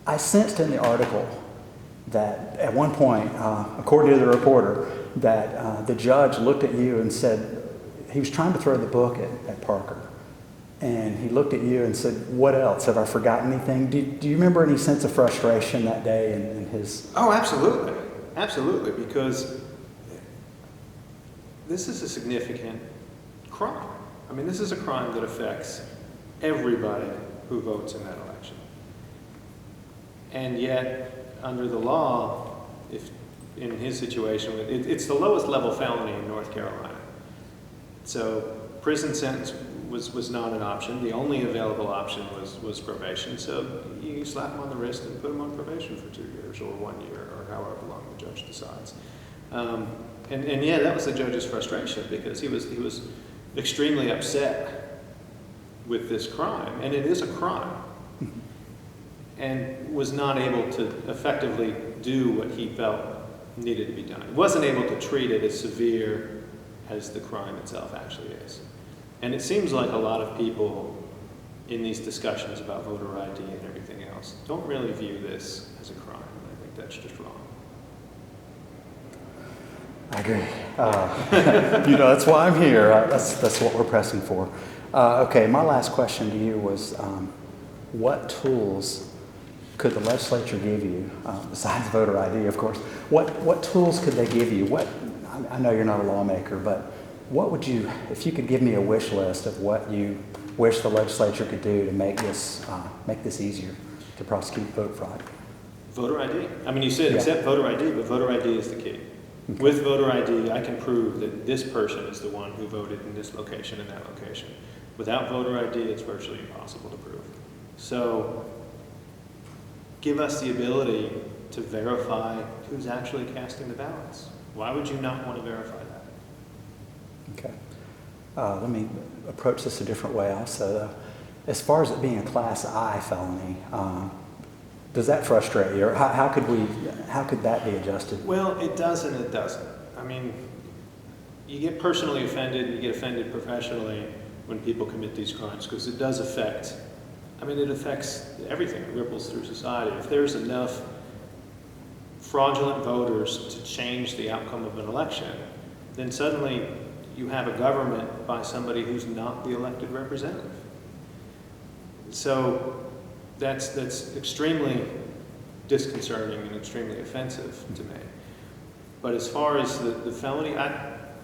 I sensed in the article that at one point, according to the reporter, that the judge looked at you and said, he was trying to throw the book at Parker. And he looked at you and said, what else? Have I forgotten anything? Do you remember any sense of frustration that day in his... Oh, absolutely. Absolutely, because this is a significant crime. I mean, this is a crime that affects everybody who votes in that election. And yet, under the law, if in his situation, it's the lowest level felony in North Carolina. So prison sentence was not an option. The only available option was probation. So you slap him on the wrist and put him on probation for 2 years or 1 year or however long the judge decides. And yeah, that was the judge's frustration because he was extremely upset with this crime, and it is a crime, and was not able to effectively do what he felt needed to be done. He wasn't able to treat it as severe as the crime itself actually is. And it seems like a lot of people in these discussions about voter ID and everything else don't really view this as a crime, and I think that's just wrong. I agree. That's why I'm here. That's what we're pressing for. Okay, my last question to you was, what tools could the legislature give you, besides voter ID, of course? What tools could they give you? I know you're not a lawmaker, but what would you, if you could give me a wish list of what you wish the legislature could do to make this easier to prosecute vote fraud? Voter ID. I mean, you said accept voter ID, but voter ID is the key. Okay. With voter ID, I can prove that this person is the one who voted in this location and that location. Without voter ID, it's virtually impossible to prove. So give us the ability to verify who's actually casting the ballots. Why would you not want to verify that? Okay. Let me approach this a different way also. As far as it being a Class I felony, does that frustrate you? Or how could that be adjusted? Well, it does and it doesn't. I mean, you get personally offended and you get offended professionally when people commit these crimes because it does affect, it affects everything. It ripples through society. If there's enough fraudulent voters to change the outcome of an election, then suddenly you have a government by somebody who's not the elected representative. So that's extremely disconcerting and extremely offensive to me. But as far as the felony,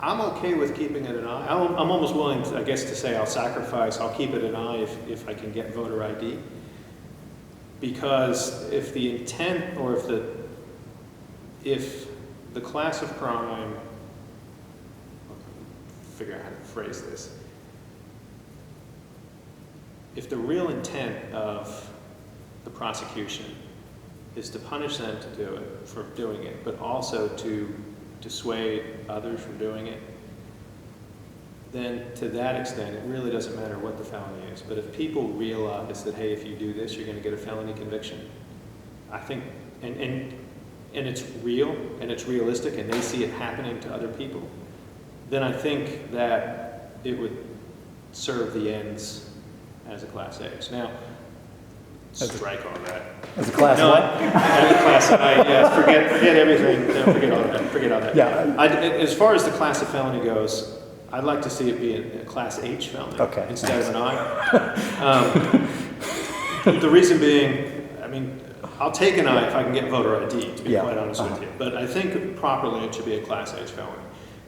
I'm okay with keeping it an eye. I'm almost willing, I guess, to say I'll keep it an eye if I can get voter ID. Because if the intent or if the class of crime, figure out how to phrase this. If the real intent of the prosecution is to punish them for doing it, but also to dissuade others from doing it, then to that extent, it really doesn't matter what the felony is. But if people realize that, hey, if you do this, you're going to get a felony conviction, I think, and it's real and it's realistic, and they see it happening to other people, then I think that it would serve the ends as a Class H. Now, strike all that. As a Class what? As a Class I, yes. Forget everything. No, forget all that. Yeah. As far as the class of felony goes, I'd like to see it be a Class H felony instead of an I. The reason being, I'll take an I if I can get voter ID, to be quite honest with you. But I think properly it should be a Class H felony.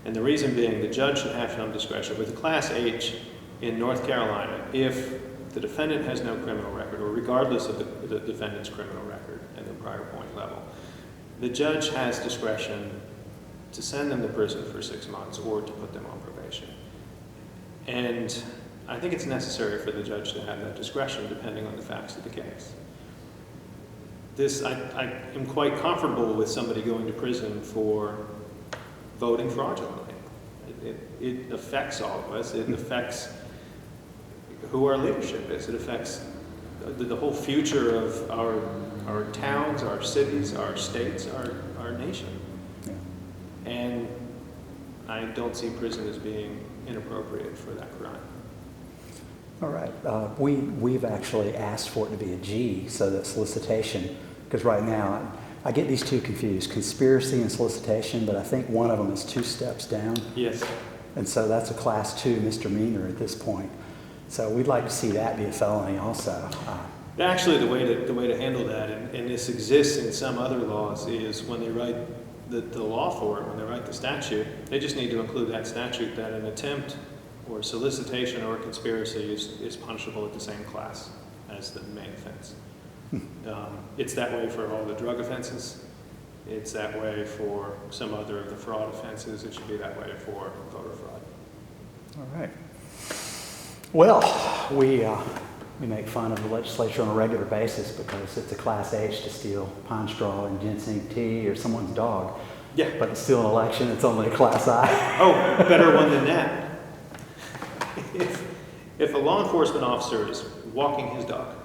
And the reason being, the judge should have some discretion. With a Class H in North Carolina, if the defendant has no criminal record, or regardless of the defendant's criminal record and the prior point level, the judge has discretion to send them to prison for 6 months or to put them on probation. And I think it's necessary for the judge to have that discretion depending on the facts of the case. I am quite comfortable with somebody going to prison for voting fraudulently. It affects all of us. It affects who our leadership is. It affects the whole future of our towns, our cities, our states, our nation. Yeah. And I don't see prison as being inappropriate for that crime. All right. We've actually asked for it to be a G, so that solicitation, because right now I get these two confused, conspiracy and solicitation, but I think one of them is 2 steps down. Yes. And so that's a class 2 misdemeanor at this point. So we'd like to see that be a felony also. Actually, the way to handle that, and this exists in some other laws, is when they write the law for it, when they write the statute, they just need to include that statute that an attempt or solicitation or conspiracy is punishable at the same class as the main offense. It's that way for all the drug offenses. It's that way for some other of the fraud offenses. It should be that way for voter fraud. All right. Well, we make fun of the legislature on a regular basis because it's a class H to steal pine straw and ginseng tea or someone's dog. Yeah. But to steal an election, it's only a class I. Oh, better one than that. If a law enforcement officer is walking his dog,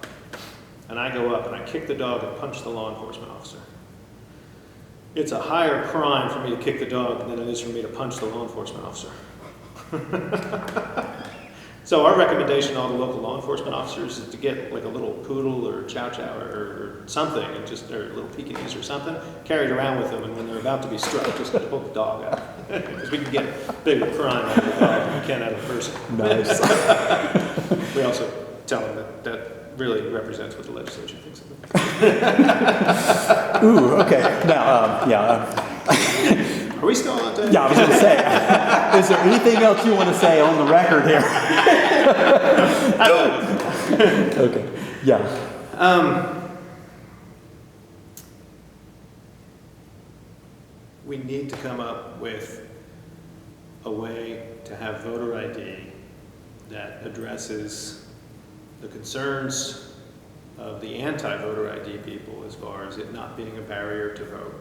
and I go up and I kick the dog and punch the law enforcement officer, it's a higher crime for me to kick the dog than it is for me to punch the law enforcement officer. So our recommendation to all the local law enforcement officers is to get like a little poodle or chow chow or something, and or a little Pekingese or something, carried around with them, and when they're about to be struck, just pull the dog out. Because we can get bigger crime out of the dog than we can out of the person. Nice. We also tell them that really represents what the legislature thinks of it. Ooh, okay. Now, Are we still on time? yeah, I was going to say, is there anything else you want to say on the record here? Okay, yeah. We need to come up with a way to have voter ID that addresses the concerns of the anti-voter ID people as far as it not being a barrier to vote,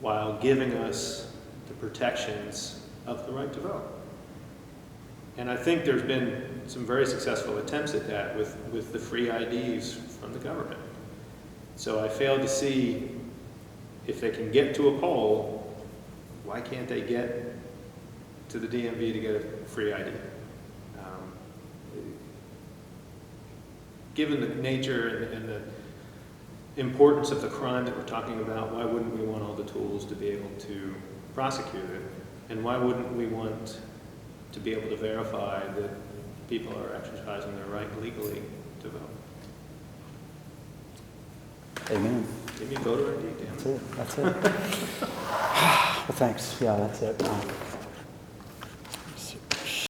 while giving us the protections of the right to vote. And I think there's been some very successful attempts at that with the free IDs from the government. So I fail to see, if they can get to a poll, why can't they get to the DMV to get a free ID? Given the nature and the importance of the crime that we're talking about, why wouldn't we want all the tools to be able to prosecute it? And why wouldn't we want to be able to verify that people are exercising their right legally to vote? Amen. Give me voter ID, damn it. That's it. That's it. Well, thanks. Yeah, that's it.